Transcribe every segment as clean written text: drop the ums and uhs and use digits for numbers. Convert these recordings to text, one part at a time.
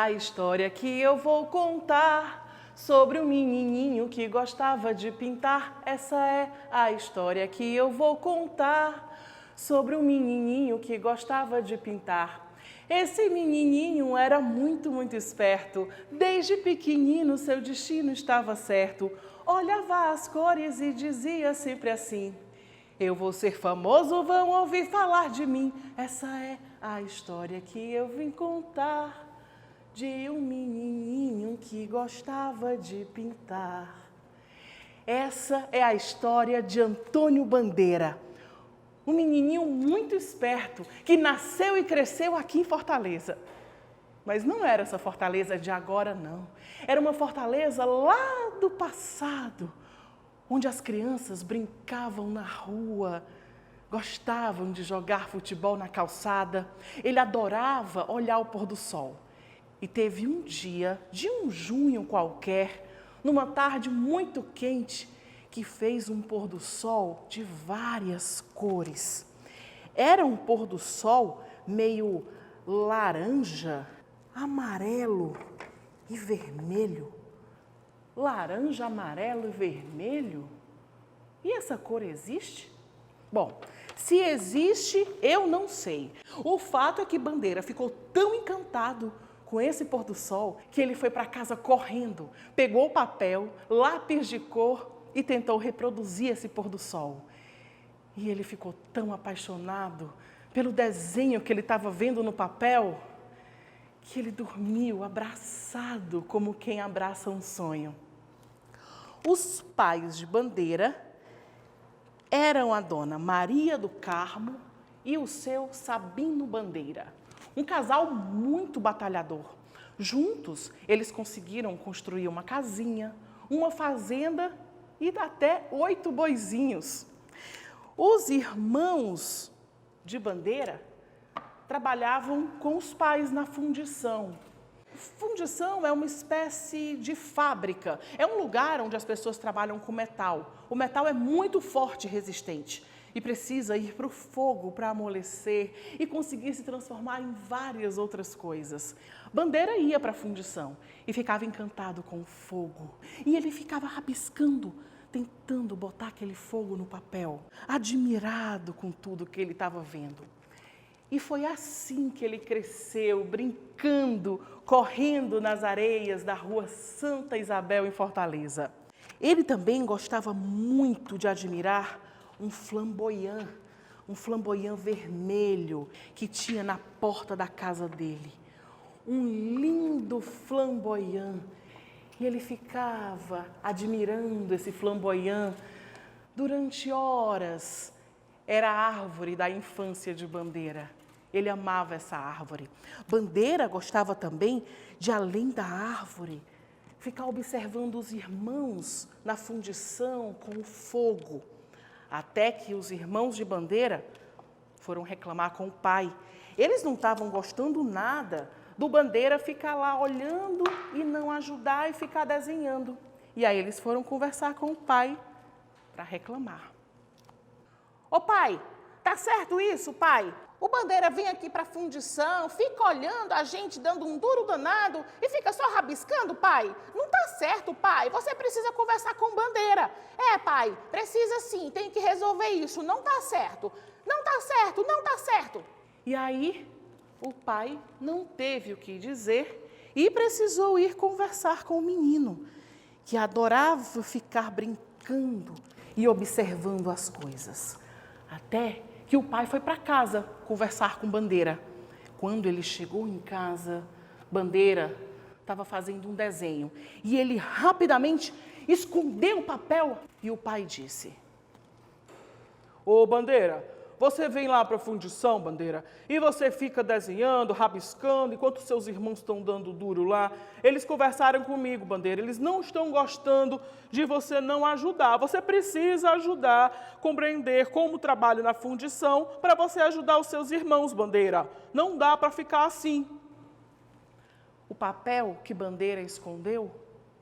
a história que eu vou contar sobre o menininho que gostava de pintar. Essa é a história que eu vou contar sobre o menininho que gostava de pintar. Esse menininho era muito esperto. Desde pequenino seu destino estava certo. Olhava as cores e dizia sempre assim: eu vou ser famoso, vão ouvir falar de mim. Essa é a história que eu vim contar de um menininho que gostava de pintar. Essa é a história de Antônio Bandeira, um menininho muito esperto que nasceu e cresceu aqui em Fortaleza. Mas não era essa Fortaleza de agora, não. Era uma Fortaleza lá do passado, onde as crianças brincavam na rua, gostavam de jogar futebol na calçada. Ele adorava olhar o pôr do sol. E teve um dia, de um junho qualquer, numa tarde muito quente, que fez um pôr do sol de várias cores. Era um pôr do sol meio laranja, amarelo e vermelho. Laranja, amarelo e vermelho? E essa cor existe? Bom, se existe, eu não sei. O fato é que Bandeira ficou tão encantado com esse pôr do sol que ele foi para casa correndo, pegou papel, lápis de cor e tentou reproduzir esse pôr do sol. E ele ficou tão apaixonado pelo desenho que ele estava vendo no papel que ele dormiu abraçado como quem abraça um sonho. Os pais de Bandeira eram a dona Maria do Carmo e o seu Sabino Bandeira, um casal muito batalhador. Juntos, eles conseguiram construir uma casinha, uma fazenda e até 8 boizinhos. Os irmãos de Bandeira trabalhavam com os pais na fundição. Fundição é uma espécie de fábrica, é um lugar onde as pessoas trabalham com metal. O metal é muito forte e resistente e precisa ir para o fogo para amolecer e conseguir se transformar em várias outras coisas. Bandeira ia para a fundição e ficava encantado com o fogo. E ele ficava rabiscando, tentando botar aquele fogo no papel, admirado com tudo que ele estava vendo. E foi assim que ele cresceu, brincando, correndo nas areias da rua Santa Isabel, em Fortaleza. Ele também gostava muito de admirar um flamboyant vermelho que tinha na porta da casa dele. Um lindo flamboyant. E ele ficava admirando esse flamboyant durante horas. Era a árvore da infância de Bandeira. Ele amava essa árvore. Bandeira gostava também de, além da árvore, ficar observando os irmãos na fundição com o fogo. Até que os irmãos de Bandeira foram reclamar com o pai. Eles não estavam gostando nada do Bandeira ficar lá olhando e não ajudar e ficar desenhando. E aí eles foram conversar com o pai para reclamar. Ô pai, tá certo isso, pai? O Bandeira vem aqui para a fundição, fica olhando a gente dando um duro danado e fica só rabiscando, pai. Não tá certo, pai. Você precisa conversar com o Bandeira. É, pai, precisa sim, tem que resolver isso. Não tá certo. Não tá certo, não tá certo. E aí, o pai não teve o que dizer e precisou ir conversar com o menino, que adorava ficar brincando e observando as coisas. Até que o pai foi para casa conversar com Bandeira. Quando ele chegou em casa, Bandeira estava fazendo um desenho e ele rapidamente escondeu o papel e o pai disse: ô Bandeira, você vem lá para a fundição, Bandeira, e você fica desenhando, rabiscando, enquanto seus irmãos estão dando duro lá. Eles conversaram comigo, Bandeira, eles não estão gostando de você não ajudar. Você precisa ajudar, compreender como trabalho na fundição para você ajudar os seus irmãos, Bandeira. Não dá para ficar assim. O papel que Bandeira escondeu,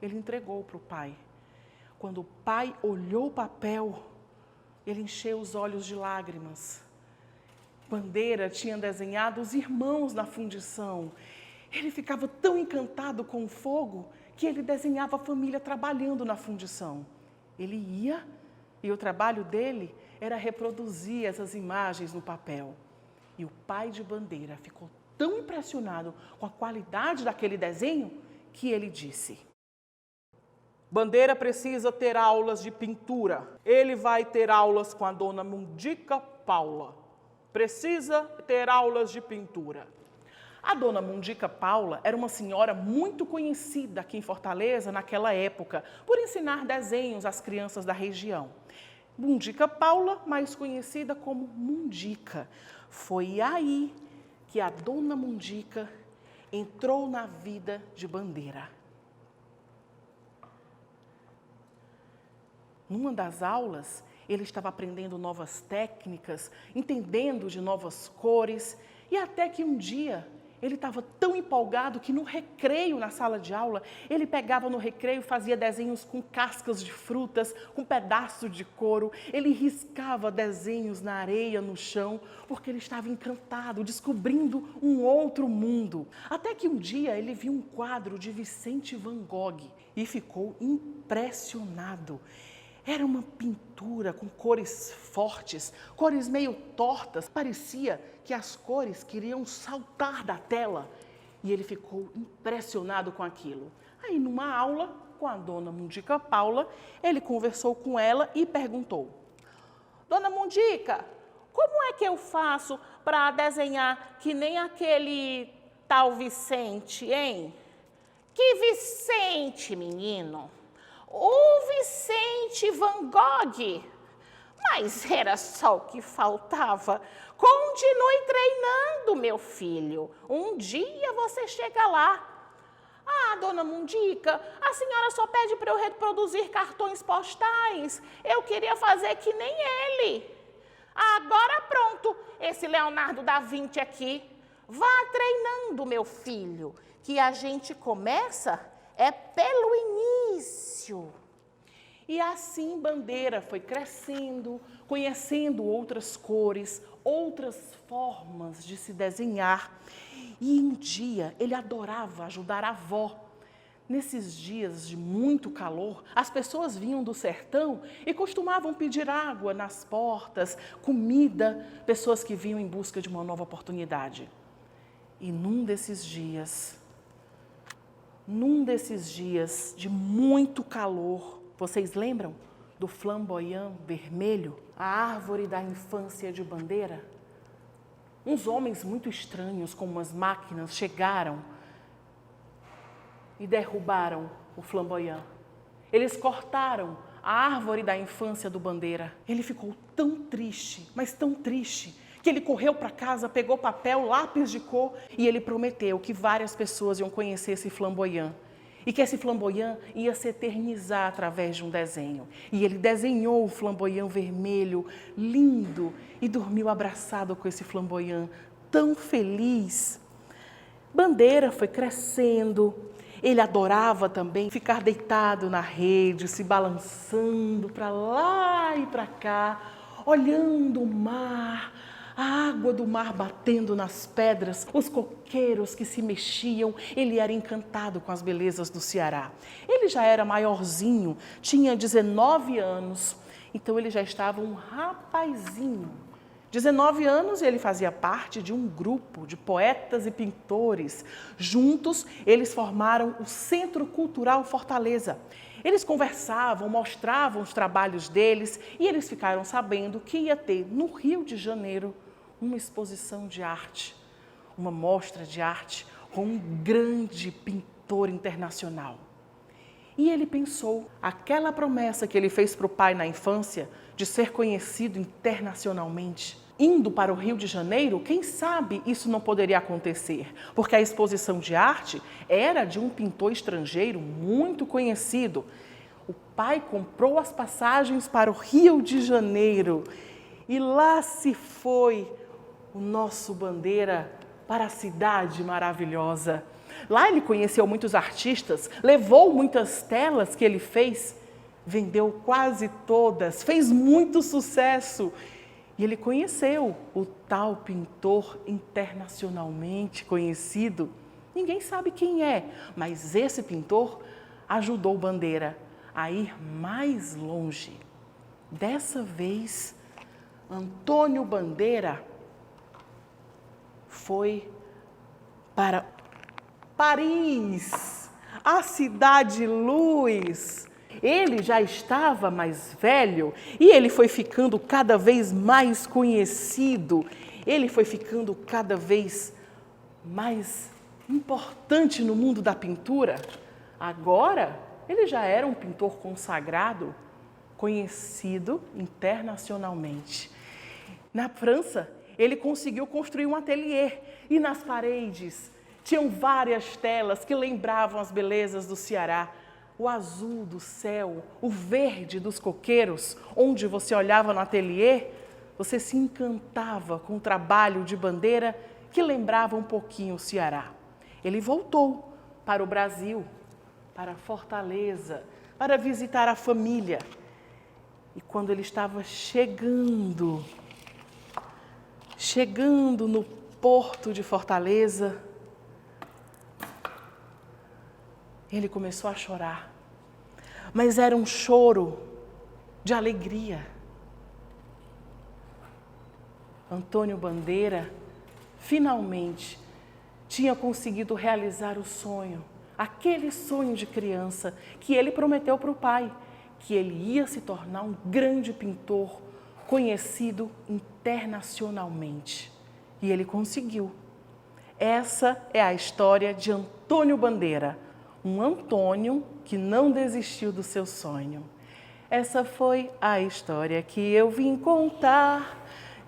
ele entregou para o pai. Quando o pai olhou o papel, ele encheu os olhos de lágrimas. Bandeira tinha desenhado os irmãos na fundição. Ele ficava tão encantado com o fogo que ele desenhava a família trabalhando na fundição. Ele ia e o trabalho dele era reproduzir essas imagens no papel. E o pai de Bandeira ficou tão impressionado com a qualidade daquele desenho que ele disse: Bandeira precisa ter aulas de pintura. Ele vai ter aulas com a dona Mundica Paula. Precisa ter aulas de pintura. A dona Mundica Paula era uma senhora muito conhecida aqui em Fortaleza naquela época, por ensinar desenhos às crianças da região. Mundica Paula, mais conhecida como Mundica. Foi aí que a dona Mundica entrou na vida de Bandeira. Numa das aulas, ele estava aprendendo novas técnicas, entendendo de novas cores, e até que um dia ele estava tão empolgado que no recreio, na sala de aula, ele pegava no recreio e fazia desenhos com cascas de frutas, com pedaços de couro. Ele riscava desenhos na areia, no chão, porque ele estava encantado, descobrindo um outro mundo. Até que um dia ele viu um quadro de Vicente Van Gogh e ficou impressionado. Era uma pintura com cores fortes, cores meio tortas. Parecia que as cores queriam saltar da tela. E ele ficou impressionado com aquilo. Aí, numa aula com a dona Mundica Paula, ele conversou com ela e perguntou: Dona Mundica, como é que eu faço para desenhar que nem aquele tal Vicente, hein? Que Vicente, menino? O Vicente Van Gogh. Mas era só o que faltava. Continue treinando, meu filho. Um dia você chega lá. Ah, dona Mundica, a senhora só pede para eu reproduzir cartões postais. Eu queria fazer que nem ele. Agora pronto, esse Leonardo da Vinci aqui. Vá treinando, meu filho, que a gente começa pelo início. E assim Bandeira foi crescendo, conhecendo outras cores, outras formas de se desenhar. E um dia ele adorava ajudar a avó. Nesses dias de muito calor, as pessoas vinham do sertão e costumavam pedir água nas portas, comida, pessoas que vinham em busca de uma nova oportunidade. E num desses dias de muito calor, vocês lembram do flamboyant vermelho, a árvore da infância de Bandeira? Uns homens muito estranhos com umas máquinas chegaram e derrubaram o flamboyant. Eles cortaram a árvore da infância do Bandeira. Ele ficou tão triste, mas tão triste, que ele correu para casa, pegou papel, lápis de cor e ele prometeu que várias pessoas iam conhecer esse flamboyant e que esse flamboyant ia se eternizar através de um desenho. E ele desenhou o flamboyant vermelho, lindo, e dormiu abraçado com esse flamboyant, tão feliz. Bandeira foi crescendo. Ele adorava também ficar deitado na rede, se balançando para lá e para cá, olhando o mar, a água do mar batendo nas pedras, os coqueiros que se mexiam. Ele era encantado com as belezas do Ceará. Ele já era maiorzinho, tinha 19 anos, então ele já estava um rapazinho. 19 anos e ele fazia parte de um grupo de poetas e pintores. Juntos, eles formaram o Centro Cultural Fortaleza. Eles conversavam, mostravam os trabalhos deles e eles ficaram sabendo que ia ter no Rio de Janeiro uma exposição de arte, uma mostra de arte com um grande pintor internacional. E ele pensou, aquela promessa que ele fez para o pai na infância, de ser conhecido internacionalmente, indo para o Rio de Janeiro, quem sabe isso não poderia acontecer, porque a exposição de arte era de um pintor estrangeiro muito conhecido. O pai comprou as passagens para o Rio de Janeiro e lá se foi o nosso Bandeira para a cidade maravilhosa. Lá ele conheceu muitos artistas, levou muitas telas que ele fez, vendeu quase todas, fez muito sucesso. E ele conheceu o tal pintor internacionalmente conhecido, Ninguém sabe quem é, mas esse pintor ajudou Bandeira a ir mais longe. Dessa vez, Antônio Bandeira foi para Paris, a cidade luz. Ele já estava mais velho e ele foi ficando cada vez mais conhecido. Ele foi ficando cada vez mais importante no mundo da pintura. Agora, ele já era um pintor consagrado, conhecido internacionalmente. Na França, ele conseguiu construir um ateliê e nas paredes tinham várias telas que lembravam as belezas do Ceará. O azul do céu, o verde dos coqueiros, onde você olhava no ateliê, você se encantava com o trabalho de Bandeira que lembrava um pouquinho o Ceará. Ele voltou para o Brasil, para Fortaleza, para visitar a família. E quando ele estava chegando no porto de Fortaleza, ele começou a chorar. Mas era um choro de alegria. Antônio Bandeira finalmente tinha conseguido realizar o sonho, aquele sonho de criança que ele prometeu para o pai, que ele ia se tornar um grande pintor, conhecido internacionalmente. E ele conseguiu. Essa é a história de Antônio Bandeira, um Antônio que não desistiu do seu sonho. Essa foi a história que eu vim contar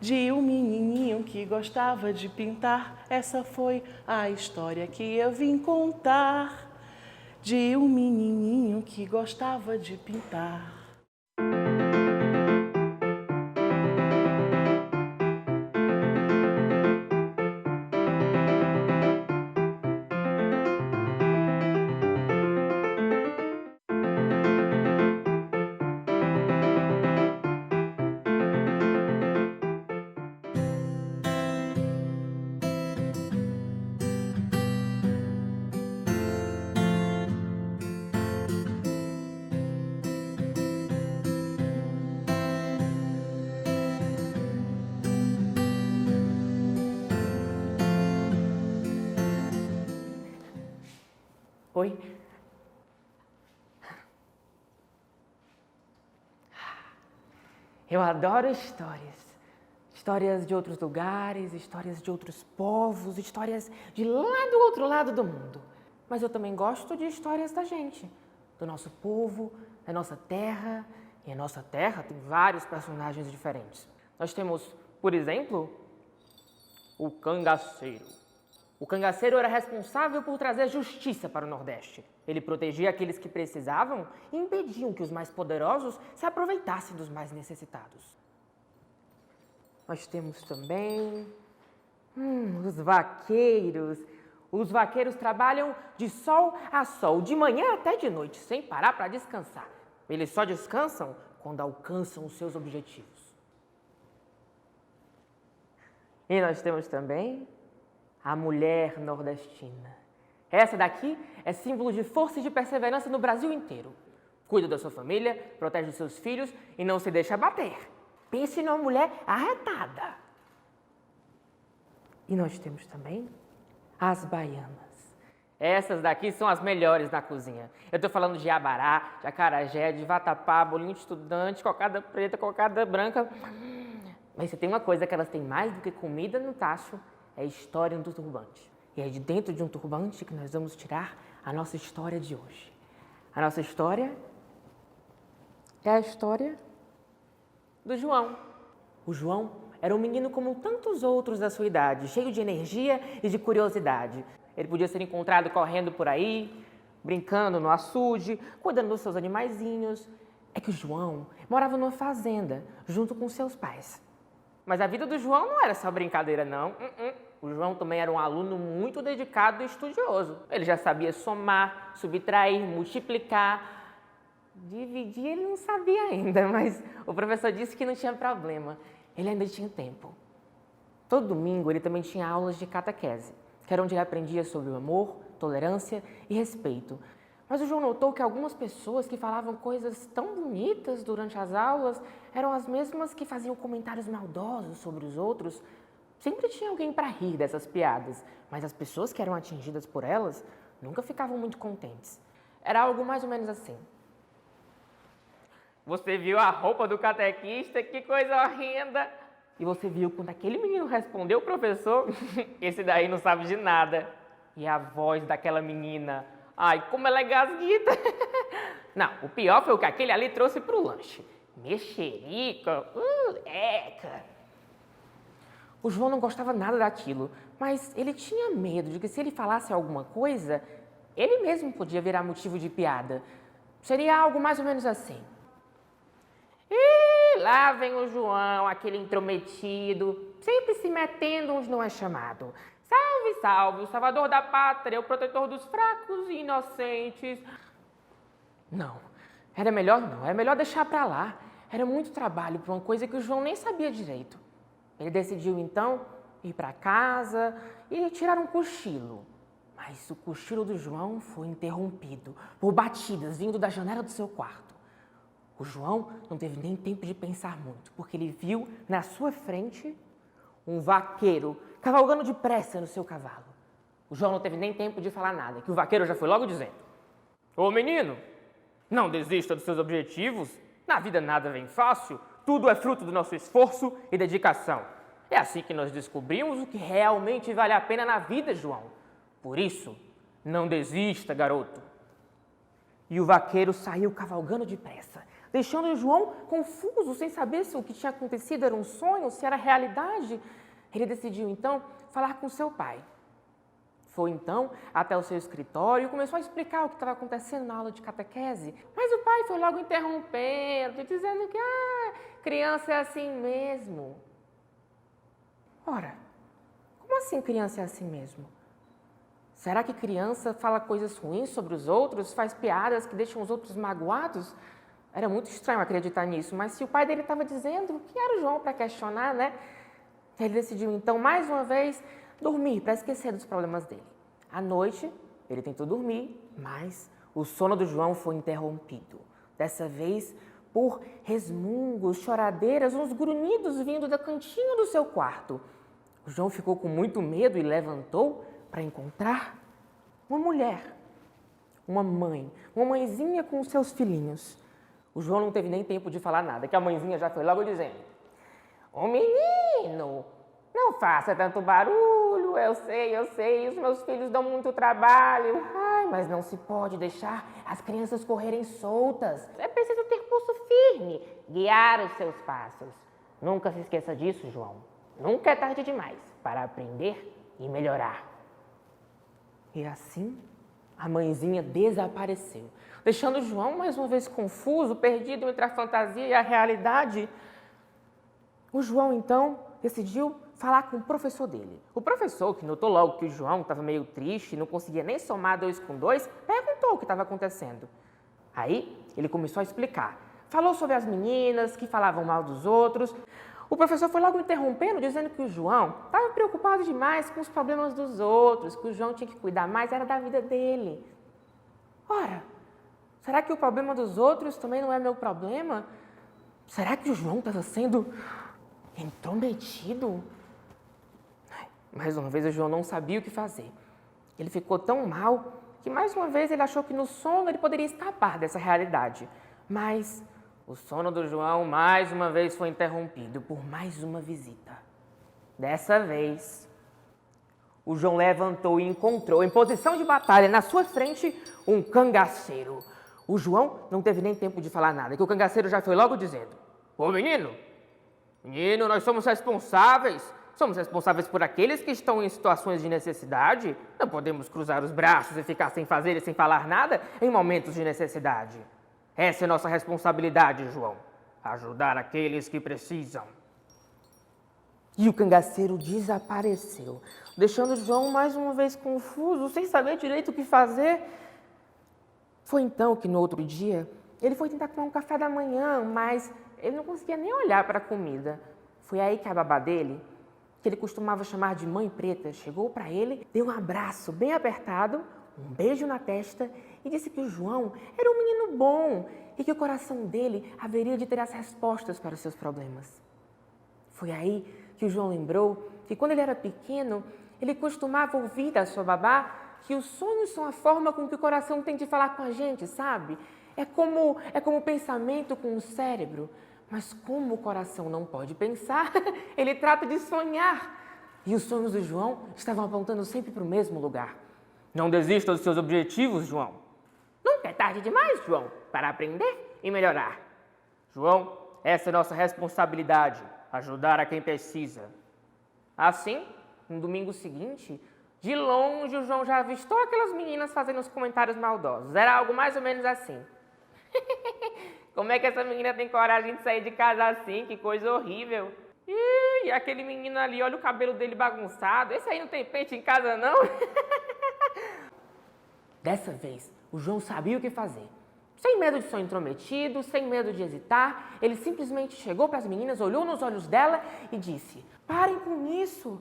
de um menininho que gostava de pintar. Essa foi a história que eu vim contar de um menininho que gostava de pintar. Oi? Eu adoro histórias. Histórias de outros lugares, histórias de outros povos, histórias de lá do outro lado do mundo. Mas eu também gosto de histórias da gente, do nosso povo, da nossa terra. E a nossa terra tem vários personagens diferentes. Nós temos, por exemplo, o cangaceiro. O cangaceiro era responsável por trazer justiça para o Nordeste. Ele protegia aqueles que precisavam e impediam que os mais poderosos se aproveitassem dos mais necessitados. Nós temos também os vaqueiros. Os vaqueiros trabalham de sol a sol, de manhã até de noite, sem parar para descansar. Eles só descansam quando alcançam os seus objetivos. E nós temos também a mulher nordestina. Essa daqui é símbolo de força e de perseverança no Brasil inteiro. Cuida da sua família, protege os seus filhos e não se deixa bater. Pense numa mulher arretada. E nós temos também as baianas. Essas daqui são as melhores na cozinha. Eu estou falando de abará, de acarajé, de vatapá, bolinho de estudante, cocada preta, cocada branca. Mas se tem uma coisa que elas têm mais do que comida no tacho, é a história do turbante. E é de dentro de um turbante que nós vamos tirar a nossa história de hoje. A nossa história é a história do João. O João era um menino como tantos outros da sua idade, cheio de energia e de curiosidade. Ele podia ser encontrado correndo por aí, brincando no açude, cuidando dos seus animaizinhos. É que o João morava numa fazenda, junto com seus pais. Mas a vida do João não era só brincadeira, não. O João também era um aluno muito dedicado e estudioso. Ele já sabia somar, subtrair, multiplicar. Dividir ele não sabia ainda, mas o professor disse que não tinha problema. Ele ainda tinha tempo. Todo domingo ele também tinha aulas de catequese. que era onde ele aprendia sobre o amor, tolerância e respeito. Mas o João notou que algumas pessoas que falavam coisas tão bonitas durante as aulas eram as mesmas que faziam comentários maldosos sobre os outros. Sempre tinha alguém para rir dessas piadas, mas as pessoas que eram atingidas por elas nunca ficavam muito contentes. Era algo mais ou menos assim. Você viu a roupa do catequista? Que coisa horrenda! E você viu quando aquele menino respondeu o professor? Esse daí não sabe de nada. E a voz daquela menina... Ai, como ela é gasguita! Não, o pior foi o que aquele ali trouxe pro lanche. Mexerica, eca! O João não gostava nada daquilo, mas ele tinha medo de que se ele falasse alguma coisa, ele mesmo podia virar motivo de piada. Seria algo mais ou menos assim. E lá vem o João, aquele intrometido, sempre se metendo onde não é chamado. Salve, salve, o salvador da pátria, o protetor dos fracos e inocentes. Não, era melhor deixar pra lá. Era muito trabalho para uma coisa que o João nem sabia direito. Ele decidiu, então, ir para casa e tirar um cochilo. Mas o cochilo do João foi interrompido por batidas vindo da janela do seu quarto. O João não teve nem tempo de pensar muito, porque ele viu na sua frente um vaqueiro cavalgando depressa no seu cavalo. O João não teve nem tempo de falar nada, que o vaqueiro já foi logo dizendo: Ô menino, não desista dos seus objetivos. Na vida nada vem fácil, tudo é fruto do nosso esforço e dedicação. É assim que nós descobrimos o que realmente vale a pena na vida, João. Por isso, não desista, garoto. E o vaqueiro saiu cavalgando depressa, deixando o João confuso, sem saber se o que tinha acontecido era um sonho, se era realidade. Ele decidiu, então, falar com seu pai. Foi, então, até o seu escritório e começou a explicar o que estava acontecendo na aula de catequese. Mas o pai foi logo interrompendo, dizendo que, criança é assim mesmo. Ora, como assim criança é assim mesmo? Será que criança fala coisas ruins sobre os outros, faz piadas que deixam os outros magoados? Era muito estranho acreditar nisso, mas se o pai dele estava dizendo, que era o João para questionar, né? Ele decidiu, então, mais uma vez, dormir para esquecer dos problemas dele. À noite, ele tentou dormir, mas o sono do João foi interrompido. Dessa vez, por resmungos, choradeiras, uns grunhidos vindo do cantinho do seu quarto. O João ficou com muito medo e levantou para encontrar uma mulher, uma mãezinha com os seus filhinhos. O João não teve nem tempo de falar nada, que a mãezinha já foi logo dizendo: Ô menino, não faça tanto barulho, eu sei, os meus filhos dão muito trabalho. Ai, mas não se pode deixar as crianças correrem soltas. É preciso ter pulso firme, guiar os seus passos. Nunca se esqueça disso, João. Nunca é tarde demais para aprender e melhorar. E assim, a mãezinha desapareceu, deixando o João mais uma vez confuso, perdido entre a fantasia e a realidade. O João, então, decidiu falar com o professor dele. O professor, que notou logo que o João estava meio triste e não conseguia nem somar 2 com 2, perguntou o que estava acontecendo. Aí, ele começou a explicar. Falou sobre as meninas que falavam mal dos outros. O professor foi logo interrompendo, dizendo que o João estava preocupado demais com os problemas dos outros, que o João tinha que cuidar mais, era da vida dele. Ora, será que o problema dos outros também não é meu problema? Será que o João estava sendo intrometido? Mais uma vez o João não sabia o que fazer. Ele ficou tão mal que mais uma vez ele achou que no sono ele poderia escapar dessa realidade. Mas o sono do João mais uma vez foi interrompido por mais uma visita. Dessa vez, o João levantou e encontrou em posição de batalha na sua frente um cangaceiro. O João não teve nem tempo de falar nada, que o cangaceiro já foi logo dizendo: Ô menino, nós somos responsáveis. Somos responsáveis por aqueles que estão em situações de necessidade. Não podemos cruzar os braços e ficar sem fazer e sem falar nada em momentos de necessidade. Essa é nossa responsabilidade, João. Ajudar aqueles que precisam. E o cangaceiro desapareceu, deixando João mais uma vez confuso, sem saber direito o que fazer. Foi então que no outro dia, ele foi tentar tomar um café da manhã, mas ele não conseguia nem olhar para a comida. Foi aí que a babá dele que ele costumava chamar de Mãe Preta, chegou para ele, deu um abraço bem apertado, um beijo na testa e disse que o João era um menino bom e que o coração dele haveria de ter as respostas para os seus problemas. Foi aí que o João lembrou que quando ele era pequeno, ele costumava ouvir da sua babá que os sonhos são a forma com que o coração tem de falar com a gente, sabe? É como o pensamento com o cérebro. Mas como o coração não pode pensar, ele trata de sonhar. E os sonhos do João estavam apontando sempre para o mesmo lugar. Não desista dos seus objetivos, João. Nunca é tarde demais, João, para aprender e melhorar. João, essa é a nossa responsabilidade, ajudar a quem precisa. Assim, no domingo seguinte, de longe o João já avistou aquelas meninas fazendo os comentários maldosos. Era algo mais ou menos assim. Como é que essa menina tem coragem de sair de casa assim? Que coisa horrível. E aquele menino ali, olha o cabelo dele bagunçado. Esse aí não tem pente em casa, não? Dessa vez, o João sabia o que fazer. Sem medo de ser intrometido, sem medo de hesitar, ele simplesmente chegou para as meninas, olhou nos olhos dela e disse: parem com isso.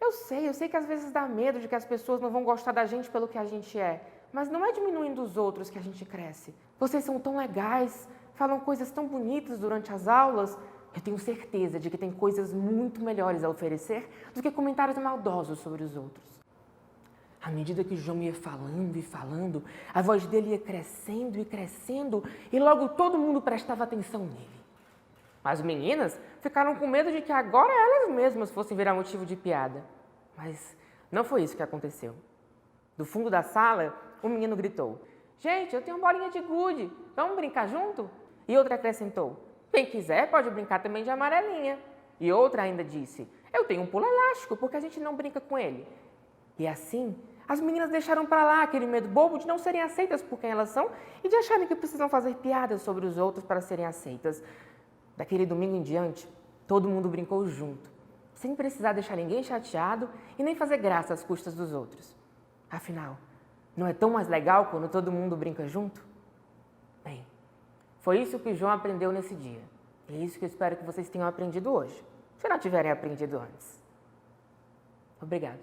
Eu sei que às vezes dá medo de que as pessoas não vão gostar da gente pelo que a gente é. Mas não é diminuindo os outros que a gente cresce. Vocês são tão legais, falam coisas tão bonitas durante as aulas. Eu tenho certeza de que tem coisas muito melhores a oferecer do que comentários maldosos sobre os outros. À medida que o João ia falando e falando, a voz dele ia crescendo e crescendo e logo todo mundo prestava atenção nele. As meninas ficaram com medo de que agora elas mesmas fossem virar motivo de piada. Mas não foi isso que aconteceu. Do fundo da sala, um menino gritou: gente, eu tenho uma bolinha de gude, vamos brincar junto? E outra acrescentou: quem quiser pode brincar também de amarelinha. E outra ainda disse: eu tenho um pulo elástico, porque a gente não brinca com ele? E assim, as meninas deixaram para lá aquele medo bobo de não serem aceitas por quem elas são e de acharem que precisam fazer piadas sobre os outros para serem aceitas. Daquele domingo em diante, todo mundo brincou junto, sem precisar deixar ninguém chateado e nem fazer graça às custas dos outros. Afinal, não é tão mais legal quando todo mundo brinca junto? Bem, foi isso que o João aprendeu nesse dia. E é isso que eu espero que vocês tenham aprendido hoje, se não tiverem aprendido antes. Obrigado.